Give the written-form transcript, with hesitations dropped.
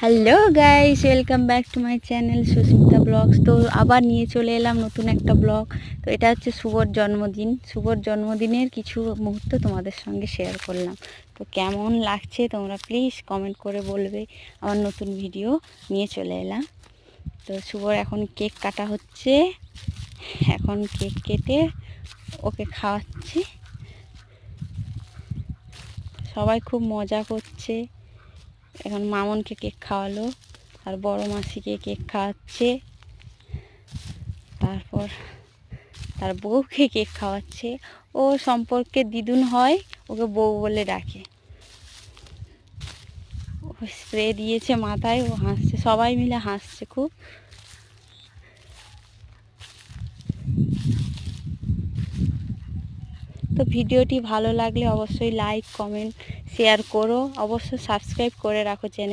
Hello guys, welcome back to my channel Susmita vlogs. তো আবার নিয়ে চলে এলাম নতুন একটা ব্লগ। তো এটা হচ্ছে শুভর জন্মদিন। শুভর জন্মদিনের কিছু মুহূর্ত তোমাদের সঙ্গে শেয়ার করলাম। তো কেমন লাগছে তোমরা প্লিজ কমেন্ট করে বলবে। আমার নতুন ভিডিও নিয়ে চলে এলাম। তো শুভর এখন কেক কাটা হচ্ছে। এখন কেক কেটে ওকে খাওয়াচ্ছি। সবাই খুব মজা করছে। এখন মামনকে কেক খাওয়ালো, আর বড় মাসিকে কেক খাওয়াচ্ছে, তারপর তার বউকে কেক খাওয়াচ্ছে। ও সম্পর্কে দিদুন হয়, ওকে বউ বলে ডাকে। ও স্প্রে দিয়েছে মাথায়, ও হাসছে, সবাই মিলে হাসছে খুব। তো ভিডিওটি ভালো লাগলে অবশ্যই লাইক, কমেন্ট, শেয়ার করো। অবশ্যই সাবস্ক্রাইব করে রাখো চ্যানেল।